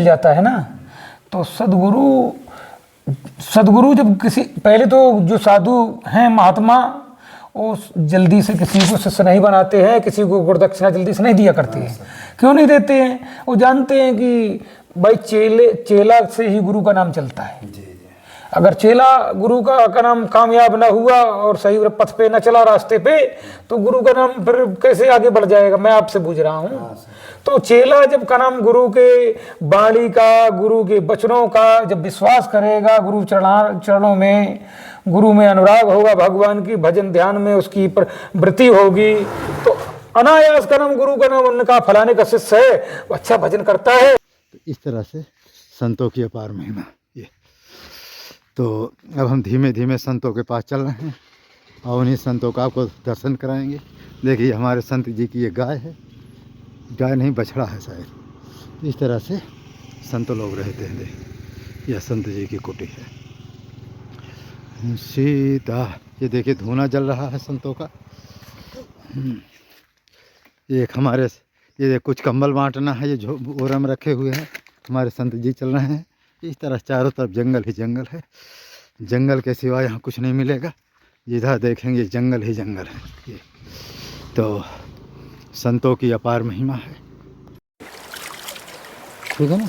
मिल जाता है ना। तो सदगुरु जब किसी, पहले तो जो साधु हैं महात्मा, वो जल्दी से किसी को शिष्य नहीं बनाते हैं, किसी को गुरुदक्षिणा जल्दी से नहीं दिया करते हैं। क्यों नहीं देते हैं? वो जानते हैं कि भाई चेला से ही गुरु का नाम चलता है। अगर चेला गुरु का नाम कामयाब ना हुआ और सही पथ पे न चला, रास्ते पे, तो गुरु का नाम फिर कैसे आगे बढ़ जाएगा? मैं आपसे पूछ रहा हूँ। तो चेला जब का नाम गुरु के वाणी का, गुरु के वचनों का जब विश्वास करेगा, गुरु चरणों में, गुरु में अनुराग होगा, भगवान की भजन ध्यान में उसकी वृत्ति होगी, तो अनायास का नाम गुरु का नाम, उनका फलाने का शिष्य है, वो अच्छा भजन करता है। तो इस तरह से संतों की अपार महिमा ये। तो अब हम धीमे धीमे संतों के पास चल रहे हैं और उन्हीं संतों का आपको दर्शन कराएंगे। देखिए हमारे संत जी की ये गाय है, गाय नहीं बछड़ा है शायद। इस तरह से संत लोग रहते हैं। यह संत जी की कुटी है सीता। ये देखिए धूना जल रहा है संतों का। एक हमारे ये कुछ कंबल बांटना है, ये बोरा में रखे हुए हैं, हमारे संत जी चल रहे हैं। इस तरह चारों तरफ जंगल ही जंगल है, जंगल के सिवा यहाँ कुछ नहीं मिलेगा। जिधर देखेंगे जंगल ही जंगल है। ये तो संतों की अपार महिमा है, ठीक है ना।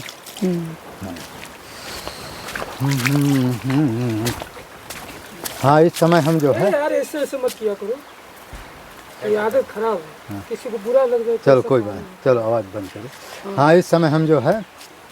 हाँ इस समय हम जो है, यार ऐसे मत किया करो, ये आदत खराब है। किसी को बुरा लग जाए। चलो कोई बात नहीं, चलो आवाज़ बंद करो। हाँ इस समय हम जो है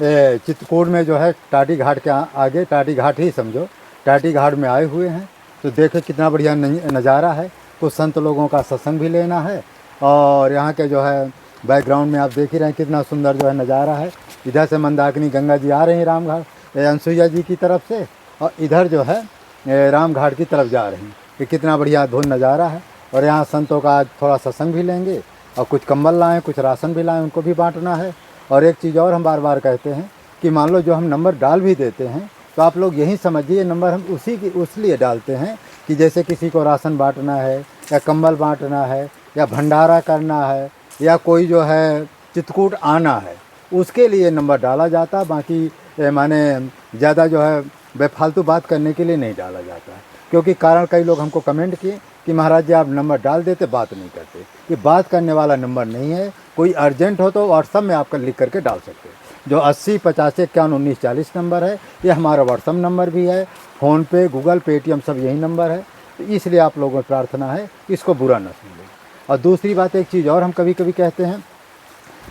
चित्रकूट में जो है टाटी घाट के आगे, टाटी घाट ही समझो, टाटी घाट में आए हुए हैं। तो देखे कितना बढ़िया नज़ारा है। कुछ संत लोगों का सत्संग भी लेना है और यहाँ के जो है बैकग्राउंड में आप देख ही रहे हैं कितना सुंदर जो है नज़ारा है। इधर से मंदाकिनी गंगा जी आ रही हैं रामघाट अनसुईया जी की तरफ से, और इधर जो है रामघाट की तरफ जा रही हैं। ये कितना बढ़िया धुन नज़ारा है। और यहाँ संतों का थोड़ा सत्संग भी लेंगे और कुछ कंबल लाएँ, कुछ राशन भी लाएँ, उनको भी बांटना है। और एक चीज़ और हम बार बार कहते हैं कि मान लो जो हम नंबर डाल भी देते हैं तो आप लोग यही समझिए नंबर हम उस लिए डालते हैं कि जैसे किसी को राशन बांटना है या कंबल बांटना है या भंडारा करना है या कोई जो है चित्रकूट आना है, उसके लिए नंबर डाला जाता है। बाकी माने ज़्यादा जो है बेफालतू बात करने के लिए नहीं डाला जाता है। क्योंकि कारण कई लोग हमको कमेंट किए कि महाराज जी आप नंबर डाल देते, बात नहीं करते। ये बात करने वाला नंबर नहीं है। कोई अर्जेंट हो तो व्हाट्सअप में आपका लिख करके डाल सकते हैं। जो 80 50 51 19 40 नंबर है, ये हमारा व्हाट्सअप नंबर भी है। फ़ोनपे, गूगल, पेटीएम सब यही नंबर है। तो इसलिए आप लोगों को प्रार्थना है इसको बुरा न समझें। और दूसरी बात एक चीज़ और हम कभी कभी कहते हैं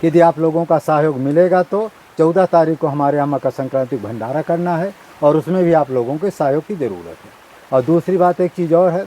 कि यदि आप लोगों का सहयोग मिलेगा तो 14 तारीख को हमारे यहाँ मकर संक्रांति भंडारा करना है और उसमें भी आप लोगों के सहयोग की ज़रूरत है। और दूसरी बात एक चीज़ और है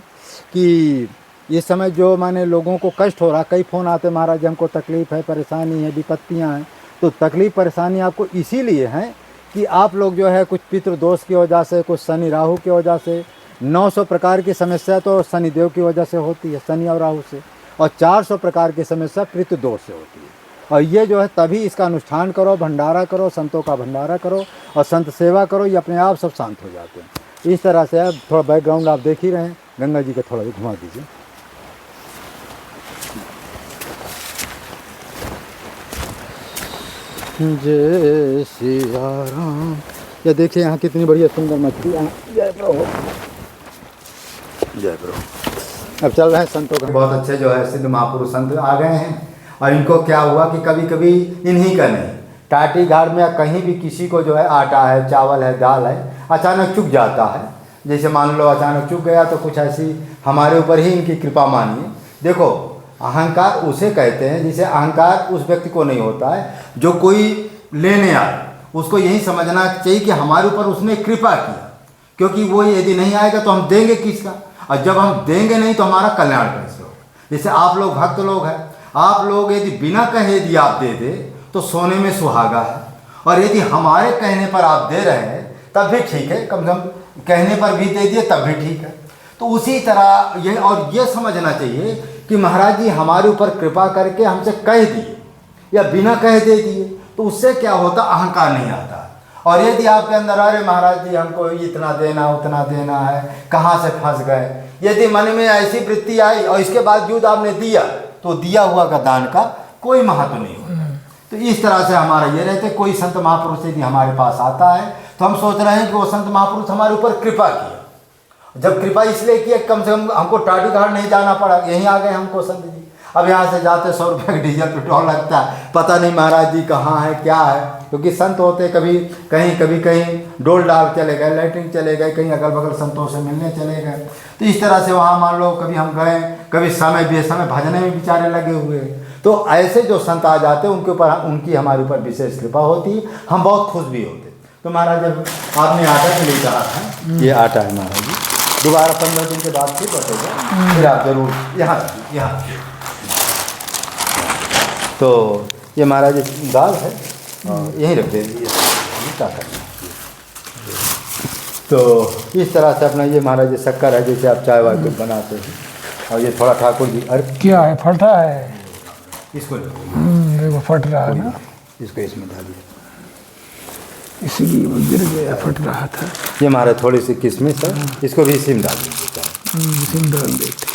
कि इस समय जो माने लोगों को कष्ट हो रहा, कई फ़ोन आते महाराज जी हमको तकलीफ़ है, परेशानी है, विपत्तियां हैं। तो तकलीफ़ परेशानी आपको इसीलिए हैं कि आप लोग जो है कुछ पितृदोष की वजह से, कुछ शनि राहु की वजह से, 900 प्रकार की समस्या तो शनिदेव की वजह से होती है, शनि और राहु से, और 400 प्रकार की समस्या पितृदोष से होती है। और ये जो है तभी इसका अनुष्ठान करो, भंडारा करो, संतों का भंडारा करो और संत सेवा करो, ये अपने आप सब शांत हो जाते हैं। इस तरह से अब थोड़ा बैकग्राउंड आप देख ही रहे हैं। गंगा जी का थोड़ा भी घुमा दीजिए। जय सिया राम। ये देखिए यहाँ कितनी बढ़िया सुंदर मछली। जय प्रभु, जय प्रभु। अब चल रहे हैं संतों का। बहुत अच्छे जो है सिद्ध महापुरुष संत आ गए हैं। और इनको क्या हुआ कि कभी कभी इन्हीं का नहीं, टाटी घाट में या कहीं भी किसी को जो है आटा है, चावल है, दाल है, अचानक चुक जाता है। जैसे मान लो अचानक चुक गया तो कुछ ऐसी हमारे ऊपर ही इनकी कृपा मानिए। देखो अहंकार उसे कहते हैं जिसे अहंकार उस व्यक्ति को नहीं होता है जो कोई लेने आए, उसको यही समझना चाहिए कि हमारे ऊपर उसने कृपा किया, क्योंकि वो यदि नहीं आएगा तो हम देंगे किसका, और जब हम देंगे नहीं तो हमारा कल्याण कैसे होगा। जैसे आप लोग भक्त लोग हैं, आप लोग यदि बिना कहे यदि आप दे दे तो सोने में सुहागा है, और यदि हमारे कहने पर आप दे रहे हैं तब भी ठीक है, कम से कम कहने पर भी दे दिए तब भी ठीक है। तो उसी तरह ये, और ये समझना चाहिए कि महाराज जी हमारे ऊपर कृपा करके हमसे कह दिए या बिना कहे दे दिए, तो उससे क्या होता, अहंकार नहीं आता। और यदि आपके अंदर अरे महाराज जी हमको इतना देना उतना देना है, कहाँ से फंस गए, यदि मन में ऐसी वृत्ति आई और इसके बावजूद आपने दिया, तो दिया हुआ का दान का कोई महत्व नहीं होता। तो इस तरह से हमारा ये रहते, कोई संत महापुरुष यदि हमारे पास आता है तो हम सोच रहे हैं कि वो संत महापुरुष हमारे ऊपर कृपा किया। जब कृपा इसलिए किया कम से कम हमको टाटी घाट नहीं जाना पड़ा, यहीं आ गए हमको संत जी। अब यहाँ से जाते 100 रुपये का डीजल पेट्रोल लगता है, पता नहीं महाराज जी कहाँ है क्या है, क्योंकि संत होते कभी कहीं डोल डाल चले गए, लैट्रिन चले गए, कहीं अगल बगल संतों से मिलने चले गए। तो इस तरह से वहाँ मान लो कभी हम गए, कभी समय बेसमय भजने में बेचारे लगे हुए। तो ऐसे जो संत आ जाते उनके ऊपर उनकी हमारे ऊपर विशेष कृपा होती, हम बहुत खुश भी होते। तो महाराज जब आपने आटा के लिए कहा था, ये आटा है महाराज जी, दोबारा 15 दिन के बाद फिर बतेगा, फिर आप जरूर यहाँ तो ये महाराज दाल है और यहीं रख देंगे, क्या करना। तो इस तरह से अपना ये महाराज जी शक्कर है, जैसे आप चाय वाय कुछ बनाते हैं। और ये थोड़ा ठाकुर जी, अरे क्या है, फट रहा है, इसको देखो फट रहा है ना, इसको इसमें डालिए, इसलिए वो गिर गया, फट रहा था। ये हमारे थोड़ी सी किशमिश है, इसको भी इसी में डाल दीजिए, इसी में डाल देते।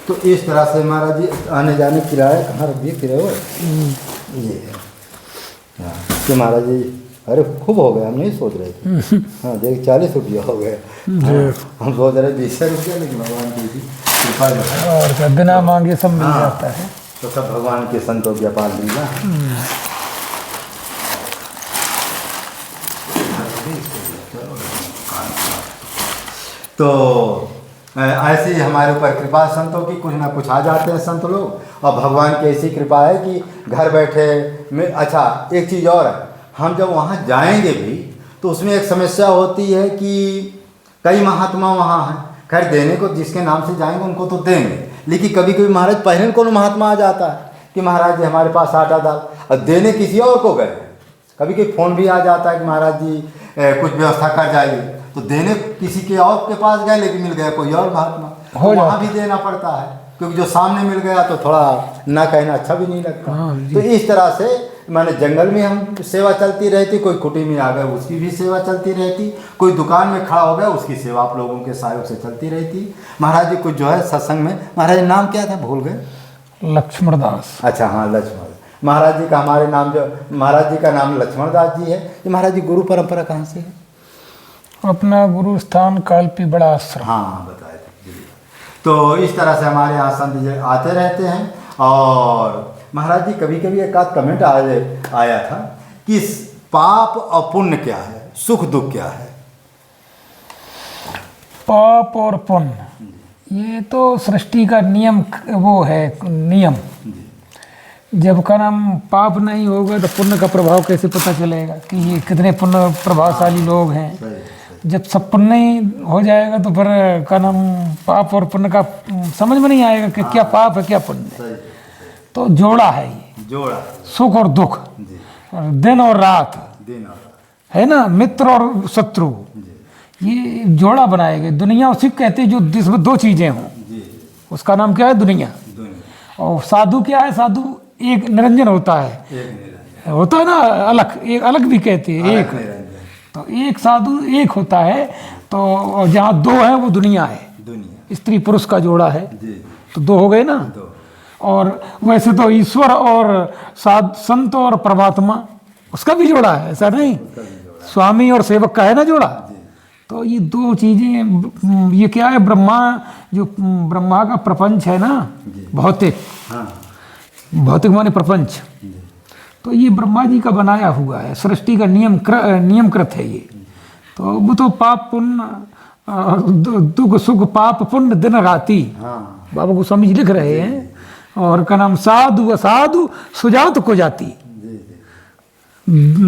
तो इस तरह से महाराज जी आने जाने किराया कहाँ रख दिए किराया ये है। हाँ तो महाराज जी, अरे खूब हो गया, हम नहीं सोच रहे थे। हाँ देख 40 रुपया हो गए, हम सोच रहे 20 रुपया, लेकिन भगवान की कृपा जो है और क्या बिना मांगे सब मिल जाता है। तो सब भगवान के संतों की अपार लीला। तो ऐसे ही हमारे ऊपर कृपा संतों की, कुछ ना कुछ आ जाते हैं संत लोग। और भगवान की ऐसी कृपा है कि घर बैठे में, अच्छा एक चीज़ और है, हम जब वहाँ जाएंगे भी तो उसमें एक समस्या होती है कि कई महात्मा वहाँ हैं, खैर देने को जिसके नाम से जाएंगे उनको तो देंगे, लेकिन कभी कभी महाराज पहले को महात्मा आ जाता है कि महाराज जी हमारे पास आटा दाल, और देने किसी और को गए। कभी कभी फ़ोन भी आ जाता है कि महाराज जी कुछ व्यवस्था कर जाइए, तो देने किसी के और के पास गए, लेकिन मिल गया कोई और महात्मा, तो वहाँ भी देना पड़ता है, क्योंकि जो सामने मिल गया तो थोड़ा ना कहना अच्छा भी नहीं लगता। तो इस तरह से मैंने जंगल में हम सेवा चलती रहती, कोई कुटी में आ गए उसकी भी सेवा चलती रहती, कोई दुकान में खड़ा हो गया उसकी सेवा आप लोगों के सहयोग से चलती रहती। महाराज जी कुछ जो है सत्संग में, महाराज जी नाम क्या था भूल गए? लक्ष्मण दास। अच्छा हाँ लक्ष्मण महाराज जी का, हमारे नाम जो महाराज जी का नाम लक्ष्मण दास जी है। ये महाराज जी गुरु परंपरा कहाँ से है? अपना गुरु स्थान कालपी बड़ा आश्रम। हाँ बताए थे। तो इस तरह से हमारे यहाँ संत आते रहते हैं। और महाराज जी कभी कभी एक आध कमेंट आया था कि पाप और पुण्य क्या है, सुख दुख क्या है? पाप और पुण्य ये तो सृष्टि का नियम, वो है नियम। जब का नाम पाप नहीं होगा तो पुण्य का प्रभाव कैसे पता चलेगा कि ये कितने पुण्य प्रभावशाली लोग हैं। जब सब पुण्य ही हो जाएगा तो फिर का नाम पाप और पुण्य का समझ में नहीं आएगा कि क्या पाप है क्या पुण्य है। तो जोड़ा है ये, जोड़ा सुख और दुख, दिन और रात है ना, मित्र और शत्रु, ये जोड़ा बनाएगा। दुनिया उसी कहते हैं जो जिसमें दो चीजें हों, उसका नाम क्या है? दुनिया। और साधु क्या है? साधु एक निरंजन होता है, होता है ना अलग, एक अलग भी कहते हैं एक। तो एक साधु एक होता है, तो जहाँ दो है वो दुनिया है, स्त्री पुरुष का जोड़ा है, तो दो हो गए ना। और वैसे तो ईश्वर और संत और परमात्मा उसका भी जोड़ा है, ऐसा नहीं, स्वामी और सेवक का है ना जोड़ा। तो ये दो चीजें, ये क्या है? ब्रह्मा, जो ब्रह्मा का प्रपंच है ना, भौतिक, भौतिक माने प्रपंच, तो ये ब्रह्मा जी का बनाया हुआ है, सृष्टि का नियमकृत है ये। तो वो तो पाप पुण्य, दुख सुख पाप पुण्य दिन राती, बाबा गोस्वामी जी लिख रहे हैं। और का नाम साधु असाधु सुजात को जाती,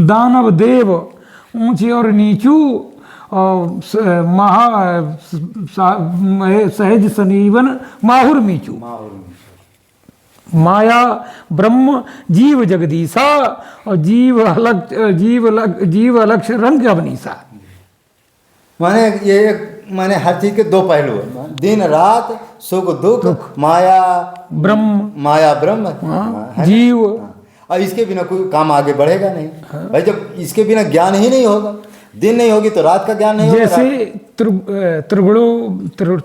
दानव देव ऊंचे और नीचू, और सहज सनीवन माहुर मीचू, माया ब्रह्म जीव जगदीशा, और जीव अलग रंग अवनीसा। माने हर चीज के दो पहलू है, दिन रात, सुख दुख, माया ब्रह्म, जीव। और इसके बिना कोई काम आगे बढ़ेगा नहीं। भाई जब इसके बिना ज्ञान ही नहीं होगा, दिन नहीं होगी तो रात का ज्ञान नहीं होगा। जैसे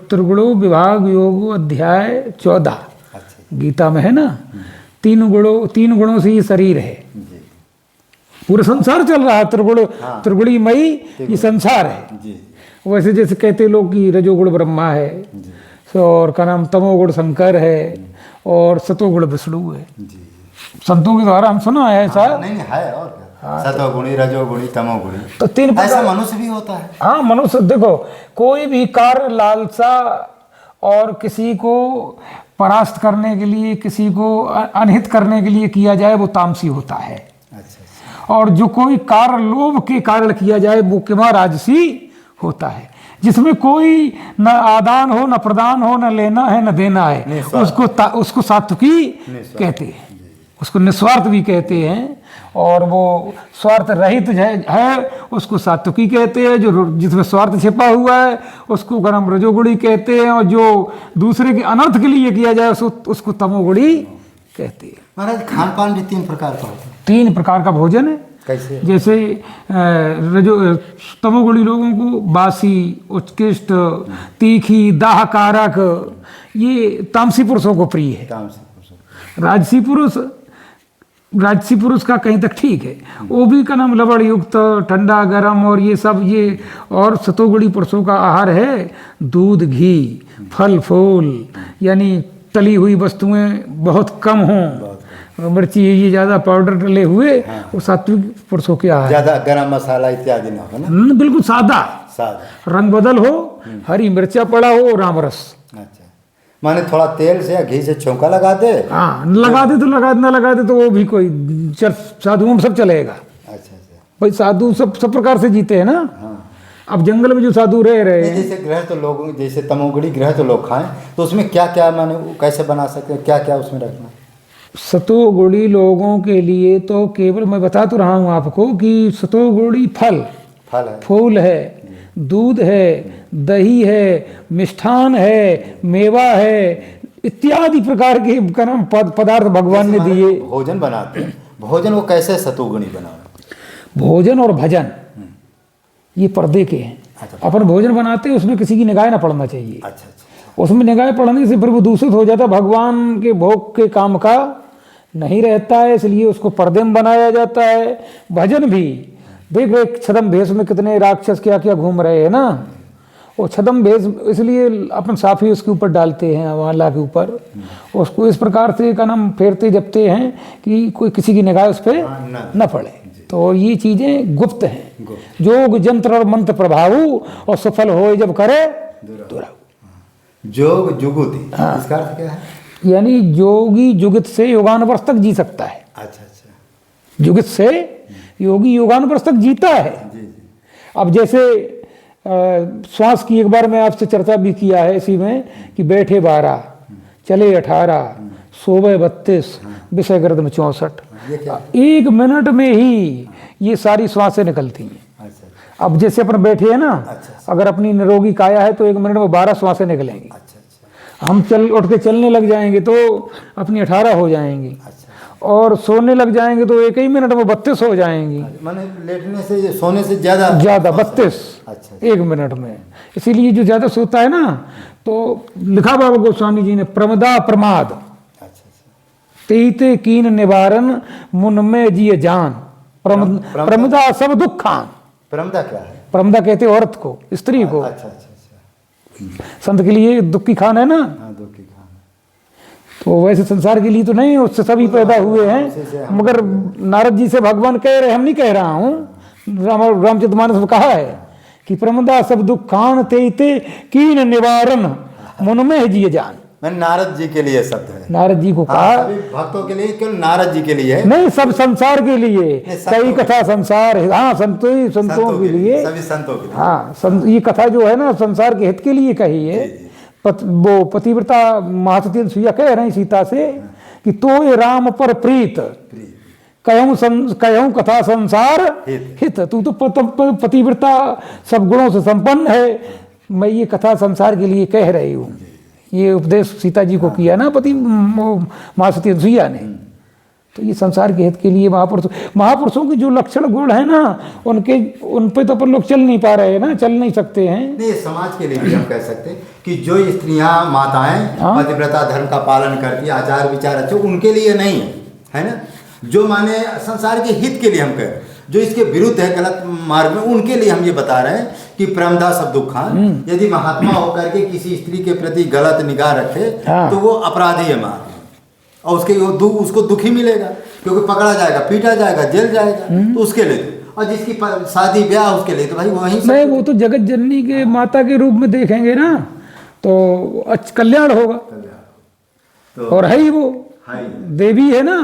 त्रिगुणो विभाग योग अध्याय 14, गीता में है ना, 3 गुणों से ये शरीर है, जी पूरा संसार चल रहा है, त्रिगुणीमयी ये संसार है। जी वैसे जैसे कहते लोग कि रजोगुण ब्रह्मा है, जी और का नाम तमोगुण शंकर है, और सतोगुण विष्णु है। जी। संतों के द्वारा हम सुना है ऐसा। नहीं नहीं है, और क्या, सतोगुणी, रजोगुणी, तमोगुणी, तो 3 ऐसा प्रकार। मनुष्य भी होता है। हाँ, मनुष्य देखो, कोई भी कार्य लालसा और किसी को परास्त करने के लिए, किसी को अनहित करने के लिए किया जाए वो तामसी होता है। अच्छा। और जो कोई कार्य लोभ के कारण किया जाए वो किमा राजसी होता है। जिसमें कोई न आदान हो, न प्रदान हो, न लेना है न देना है, उसको सात्विकी कहते हैं, उसको निस्वार्थ भी कहते हैं। और वो स्वार्थ रहित है उसको सात्विकी कहते हैं। जो जिसमें स्वार्थ छिपा हुआ है उसको गरम रजोगुणी कहते हैं। और जो दूसरे के अनर्थ के लिए किया जाए उसको तमोगुणी कहते हैं। महाराज खान पान भी 3 प्रकार का होता है। 3 प्रकार का भोजन है। कैसे? जैसे तमोगुणी लोगों को बासी, उत्कृष्ट, तीखी, दाहकारक, ये तामसी पुरुषों को प्रिय है। राजसी पुरुष का कहीं तक ठीक है, वो भी का नाम लवण युक्त, ठंडा गरम और ये सब, ये और सतोगुणी पुरुषों का आहार है दूध, घी, फल फूल, यानी तली हुई वस्तुएं बहुत कम हों, मिर्ची ये ज़्यादा पाउडर डले हुए, वो सात्विक पुरुषों के आहार। ज़्यादा गरम मसाला इत्यादि ना हो ना, बिल्कुल सादा, रंग बदल हो, हरी मिर्चा पड़ा हो, रामरस। अच्छा, माने थोड़ा तेल से या घी से छौंका लगा दे। हाँ, लगा दे तो लगा, ना लगा दे तो वो भी कोई साधुओं में सब चलेगा। अच्छा। भाई साधु सब प्रकार से जीते हैं ना। अब जंगल में जो साधु रह रहे हैं, जैसे ग्रह तो लोग, जैसे तमोगुणी ग्रह तो लोग खाएं, तो उसमें क्या क्या माने कैसे बना सकते हैं, क्या क्या उसमें रखना? सतोगुणी लोगों के लिए तो केवल मैं बता तो रहा हूँ आपको कि सतोगुणी फल है, फूल है, दूध है, दही है, मिष्ठान है, मेवा है, इत्यादि प्रकार के पदार्थ भगवान ने दिए। भोजन बनाते हैं, भोजन वो कैसे सतोगुणी बना? भोजन और भजन ये पर्दे के हैं। अच्छा। अपन भोजन बनाते हैं उसमें किसी की निगाह ना पड़ना चाहिए। अच्छा। उसमें निगाह पड़ने से फिर वो दूषित हो जाता, भगवान के भोग के काम का नहीं रहता है, इसलिए उसको पर्दे में बनाया जाता है। भजन भी देख, एक छद्म भेष में कितने राक्षस क्या क्या घूम रहे हैं ना, वो छद्म भेष इसलिए अपन साफी उसके ऊपर डालते हैं, माला के ऊपर उसको इस प्रकार से का नाम फेरते जपते हैं कि कोई किसी की निगाह उस पर न पड़े। तो ये चीज़ें गुप्त हैं। जोग जंत्र और मंत्र प्रभाव और सफल हो जब करे दुराऊ। जोग जुगुति, इसका अर्थ क्या है? यानी योगी जुगित से योगानुवर्ष तक जी सकता है। अच्छा। जुगित से योगी योगानुवर्ष तक जीता है। जी। अब जैसे श्वास की एक बार मैं आपसे चर्चा भी किया है इसी में कि बैठे 12, चले 18, सोवे 32, विषय गर्द में 64। 1 मिनट में ही ये सारी श्वासें निकलती हैं। अच्छा। अब जैसे अपन बैठे हैं ना, अगर अपनी निरोगी काया है तो 1 मिनट में 12 श्वासें निकलेंगी। अच्छा। हम उठ के चलने लग जाएंगे तो अपनी 18 हो जाएंगी। और सोने लग जाएंगे तो 1 ही मिनट में 32 हो जाएंगी। माने लेटने से सोने से ज़्यादा 32 1 मिनट में। इसीलिए जो ज़्यादा सोता है ना, तो लिखा बाबा गोस्वामी जी ने, प्रमदा प्रमाद तेते कीन निवारण मुन में जिये जान, प्रमदा सब दुखान। प्रमदा क्या है? प्रमदा कहते औरत को, स्त्री को। अच्छा। संत के लिए दुख की खान है ना। दुख की खान। तो वैसे संसार के लिए तो नहीं, उससे सभी पैदा हुए हैं। मगर नारद जी से भगवान कह रहे, हम नहीं कह रहा हूँ, रामचरितमानस में कहा है कि प्रमदा सब दुखान तेते कीन निवारण मुन में जिये जान। मैंने नारद जी के लिए शब्द है, नारद जी को कहा। सभी भक्तों के लिए, केवल नारद जी के लिए है? नहीं, सब संसार के लिए। कई कथा संसार है, हाँ, संतों के लिए, सभी संतों के लिए। हाँ, ये कथा जो है ना संसार के हित के लिए कही है। वो पतिव्रता महासती सुया कह रहे हैं सीता से कि तो ये राम पर प्रीत कहूँ कथा संसार हित। तू तो पतिव्रता सब गुणों से संपन्न है, मैं ये कथा संसार के लिए कह रही हूँ। ये उपदेश सीता जी को किया ना पति महासती सुया ने। तो ये संसार के हित के लिए महापुरुषों के जो लक्षण गुण है ना, उन पे तो अपन लोग चल नहीं पा रहे हैं ना, चल नहीं सकते हैं। नहीं, समाज के लिए भी हम कह सकते हैं कि जो स्त्रियां माताएं पतिव्रता धर्म का पालन करती, आचार विचार अच्छे, उनके लिए नहीं है ना। जो माने संसार के हित के लिए हम कह रहे हैं, जो इसके विरुद्ध है गलत मार्ग में, उनके लिए हम ये बता रहे हैं कि प्रमदा सब दुखान। यदि महात्मा होकर के किसी स्त्री के प्रति गलत निगाह रखे तो वो अपराधी है महात्मा, और उसको दुख ही मिलेगा, क्योंकि पकड़ा जाएगा, पीटा जाएगा, जेल जाएगा। तो उसके लिए और जिसकी शादी ब्याह, उसके लिए तो भाई वहीं नहीं, वो तो जगत जननी के माता के रूप में देखेंगे ना, तो कल्याण होगा। तो और है ही वो देवी है ना,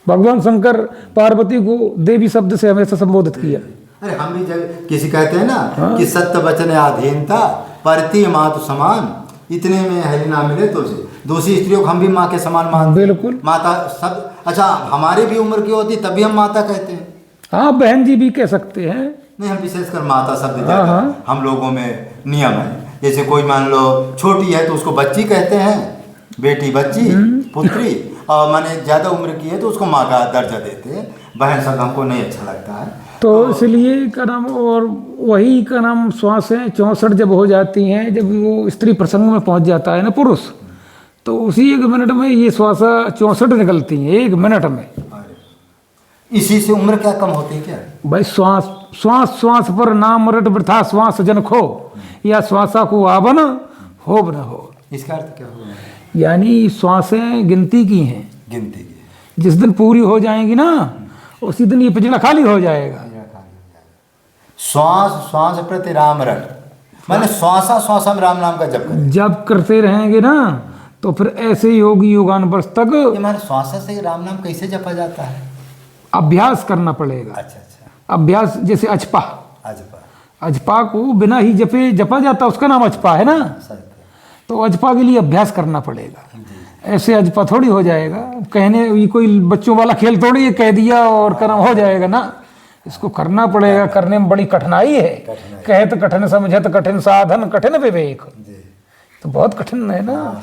भगवान शंकर पार्वती को देवी शब्द से हमेशा संबोधित किया। अरे हम भी जब किसी कहते हैं ना कि सत्य वचन अधीनता परती मातु समान, इतने में हरि ना मिले तो दूसरी स्त्रियों को हम भी माँ के समान मानते। बिल्कुल, माता सब। अच्छा, हमारी भी उम्र की होती तभी हम माता कहते हैं। हाँ, बहन जी भी कह सकते हैं। नहीं, हम विशेषकर माता शब्द ज्यादा हम लोगों में नियम है। जैसे कोई मान लो छोटी है तो उसको बच्ची कहते हैं, बेटी बच्ची, पुत्री, और माने ज़्यादा उम्र की है तो उसको माँ का दर्जा देते हैं। बहन शब्द हमको नहीं अच्छा लगता है, तो इसलिए का नाम, और वही का नाम श्वासें 64 जब हो जाती हैं, जब वो स्त्री प्रसंग में पहुंच जाता है ना पुरुष, तो उसी 1 मिनट में ये श्वासा 64 निकलती हैं 1 मिनट में। इसी से उम्र क्या कम होती है क्या भाई? श्वास श्वास श्वास पर नाम रट वृथा श्वास जन खो, या श्वासा को आवन हो न हो। इसका अर्थ क्या होगा? यानी श्वासें गिनती की हैं, गिनती की। जिस दिन पूरी हो जाएंगी ना, उसी दिन ये पिंजड़ा खाली हो जाएगा। श्वास श्वास प्रति राम रट, मैंने श्वासा श्वासा में राम नाम का जप करें। जब करते रहेंगे ना, तो फिर ऐसे योगी युगान वर्ष तक ये हमारे श्वासा से राम नाम कैसे जपा जाता है? अभ्यास करना पड़ेगा। अच्छा, अभ्यास, जैसे अजपा, अजपा को बिना ही जपे जपा जाता, उसका नाम अजपा है ना। तो अजपा के लिए अभ्यास करना पड़ेगा। ऐसे अजपा थोड़ी हो जाएगा, कहने ये कोई बच्चों वाला खेल थोड़ी है, कह दिया और कर्म हो जाएगा ना। इसको करना पड़ेगा, करने में बड़ी कठिनाई है। कहत कठिन समझत कठिन साधन कठिन विवेक, तो बहुत कठिन है ना।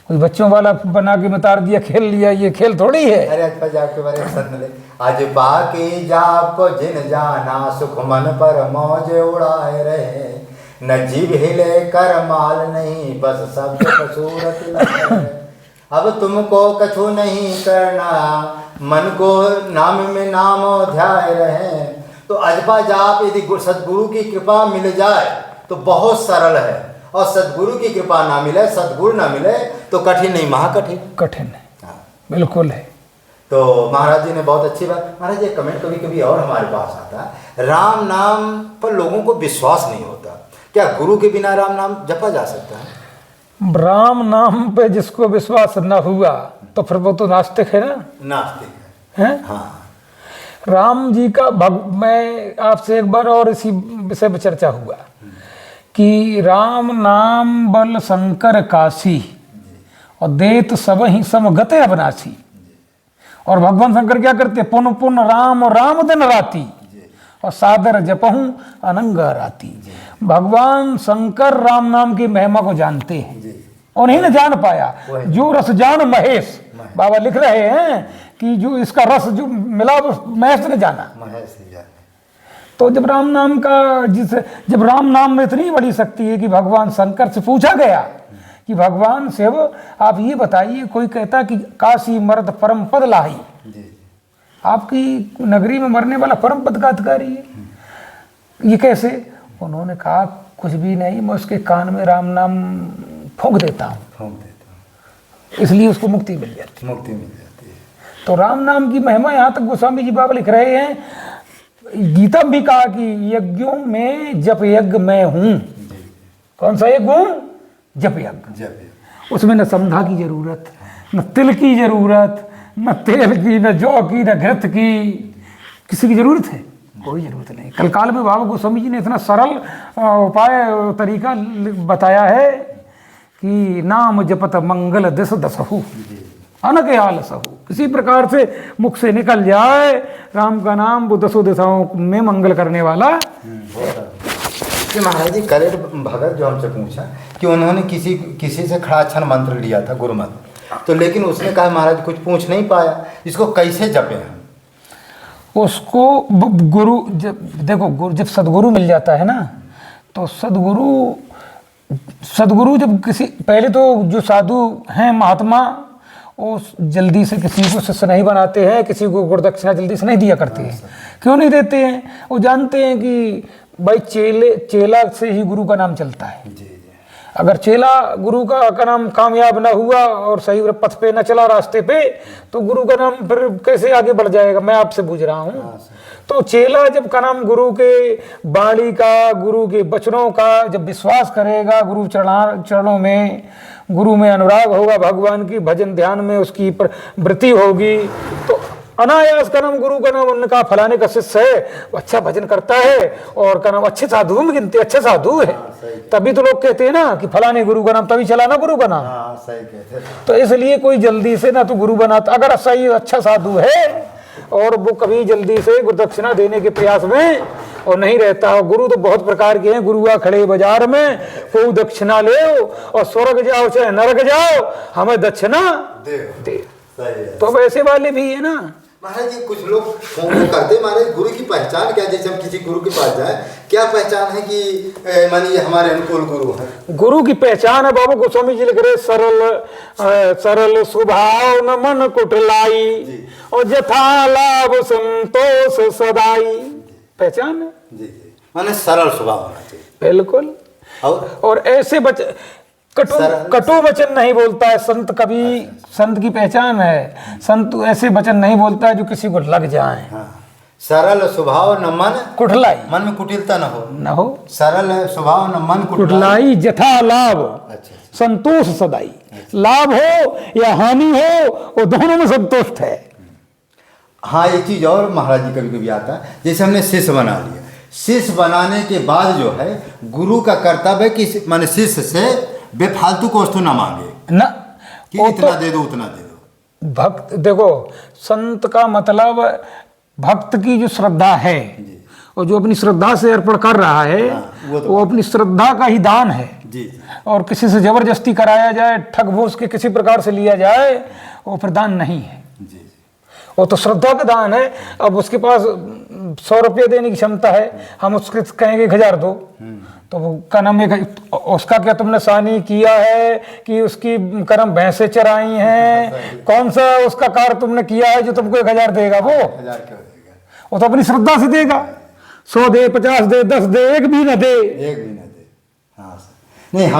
कोई बच्चों वाला बना के बता दिया, खेल लिया, ये खेल थोड़ी है। अरे अजपा जाप के बारे में सत मिले, अजपा की जाप को जिन जाना, सुख मन पर मौज उड़ाए रहे, न जीव हिले कर माल नहीं, बस शब्द कसूरत लगे। अब तुमको कछु नहीं करना, मन को नाम में नाम ध्याय रहे। तो अजपा जाप यदि सदगुरु की कृपा मिल जाए तो बहुत सरल है, और सदगुरु की कृपा ना मिले, सदगुरु ना मिले तो कठिन नहीं, महाकठिन, कठिन है। बिल्कुल है। तो महाराज जी ने बहुत अच्छी बात। महाराज, ये कमेंट कभी कभी और हमारे पास आता है, राम नाम पर लोगों को विश्वास नहीं होता, क्या गुरु के बिना राम नाम जपा जा सकता है? राम नाम पे जिसको विश्वास न हुआ तो फिर वो तो नास्तिक है ना। नास्तिक है। हाँ। राम जी का मैं आपसे एक बार और इसी विषय पर चर्चा हुआ कि राम नाम बल शंकर काशी, और देत सब ही समगते अबनासी। और भगवान शंकर क्या करते? पुन पुन राम राम दिन राती, और सादर जपहूं अनंग राती। भगवान शंकर राम नाम की महिमा को जानते हैं, उन्हीं ने जान पाया। जो रस जान महेश, बाबा लिख रहे हैं कि जो इसका रस जो मिला वो महेश ने जाना। तो जब राम नाम का जब राम नाम में इतनी बड़ी शक्ति है कि भगवान शंकर से पूछा गया कि भगवान शिव आप ये बताइए, कोई कहता कि काशी मर्द परम पद लाही, आपकी नगरी में मरने वाला परम पद का अधिकारी है, ये कैसे? उन्होंने कहा कुछ भी नहीं, मैं उसके कान में राम नाम फूंक देता हूँ, इसलिए उसको मुक्ति मिल जाती है। तो राम नाम की महिमा यहाँ तक गोस्वामी जी बाबा लिख रहे हैं। गीता भी कहा कि यज्ञों में जप यज्ञ मैं हूँ। कौन सा यज्ञ? जप यज्ञ। उसमें न समधा की जरूरत, न तिल की जरूरत, न तेल की, न जौ की, न घृत की, किसी की जरूरत है? कोई जरूरत नहीं। कल काल में बाबा गोस्वामी जी ने इतना सरल उपाय तरीका बताया है कि नाम जपत मंगल दिस दसहु अनक आलसहु। किसी प्रकार से मुख से निकल जाए राम का नाम, वो 10 दिशाओं में मंगल करने वाला। कि महाराज जी, कल भगत जो हमसे पूछा कि उन्होंने किसी से खड़ाक्षर मंत्र लिया था, गुरु मंत्र, तो लेकिन उसने कहा महाराज कुछ पूछ नहीं पाया, इसको कैसे जपे हम? उसको गुरु जब देखो जब सदगुरु मिल जाता है ना, तो सदगुरु जब किसी पहले तो जो साधु हैं महात्मा, वो जल्दी से किसी को शिष्य नहीं बनाते हैं, किसी को गुरुदक्षिणा जल्दी से नहीं दिया करते हैं। क्यों नहीं देते हैं? वो जानते हैं कि भाई चेला से ही गुरु का नाम चलता है। अगर चेला गुरु का नाम कामयाब ना हुआ और सही पथ पे न चला, रास्ते पे, तो गुरु का नाम फिर कैसे आगे बढ़ जाएगा? मैं आपसे पूछ रहा हूँ। तो चेला जब का नाम गुरु के वाणी का, गुरु के वचनों का जब विश्वास करेगा, गुरु चरणों में, गुरु में अनुराग होगा, भगवान की भजन ध्यान में उसकी वृत्ति होगी, तो अनायास का नाम गुरु का नाम, उनका फलाने का शिष्य है, वो अच्छा भजन करता है और का नाम अच्छे साधुओं में गिनते, अच्छे साधु है। तभी तो लोग कहते हैं ना कि फलाने गुरु का नाम, तभी चला ना गुरु का नाम। सही कहते हैं। तो इसलिए कोई जल्दी से ना तो गुरु बनाता, अगर सही अच्छा साधु है और वो कभी जल्दी से गुरुदक्षिणा देने के प्रयास में और नहीं रहता हो। गुरु तो बहुत प्रकार के हैं। गुरुआ खड़े बाजार में, को दक्षिणा ले और स्वर्ग जाओ चाहे नरक जाओ, हमें दक्षिणा दे। तो वैसे वाले भी है ना महाराज जी। कुछ लोग फोन करते महाराज गुरु की पहचान क्या, जैसे हम किसी गुरु के पास जाए, क्या पहचान है कि मानिए हमारे अनुकूल गुरु है? गुरु की पहचान है बाबू गोस्वामी जी लिख रहे, सरल स्वभाव न मन कुटलाई और जथा लाभ संतोष सदाई। पहचान है जी। माने सरल स्वभाव होना चाहिए। बिल्कुल। और ऐसे कटु वचन नहीं बोलता है संत। कभी संत की पहचान है, संत ऐसे वचन नहीं बोलता है जो किसी को लग जाए। सरल स्वभाव न मन कुटलाई, मन में कुटिलता न हो। सरल स्वभाव न मन कुटलाई जथा लाभ संतोष सदाई। लाभ हो या हानि हो, वो दोनों में संतुष्ट है। हाँ, एक चीज और महाराज जी कभी कभी आता है, जैसे हमने शिष्य बना लिया, शिष्य बनाने के बाद जो है गुरु का कर्तव्य है कि माने शिष्य से बेफालतू को वस्तु ना मांगे ना, कि इतना दे दो उतना दे दो। भक्त देखो, संत का मतलब भक्त की जो श्रद्धा है और जो अपनी श्रद्धा से अर्पण कर रहा है, वो अपनी श्रद्धा का ही दान है। और किसी से जबरदस्ती कराया जाए, ठग भूस के किसी प्रकार से लिया जाए, वो फिर दान नहीं है। वो तो श्रद्धा का दान है। अब उसके पास 100 रुपये देने की क्षमता है, हम उसके कहेंगे 1000 दो, तो वो का नाम उसका क्या तुमने सानी किया है कि उसकी करम भैंसे चराई हैं? कौन सा उसका कार्य तुमने किया है जो तुमको 1000 देगा? वो तो अपनी श्रद्धा से देगा। 100 दे, 50 दे, 10 दे, एक भी ना दे। हाँ, नहीं हम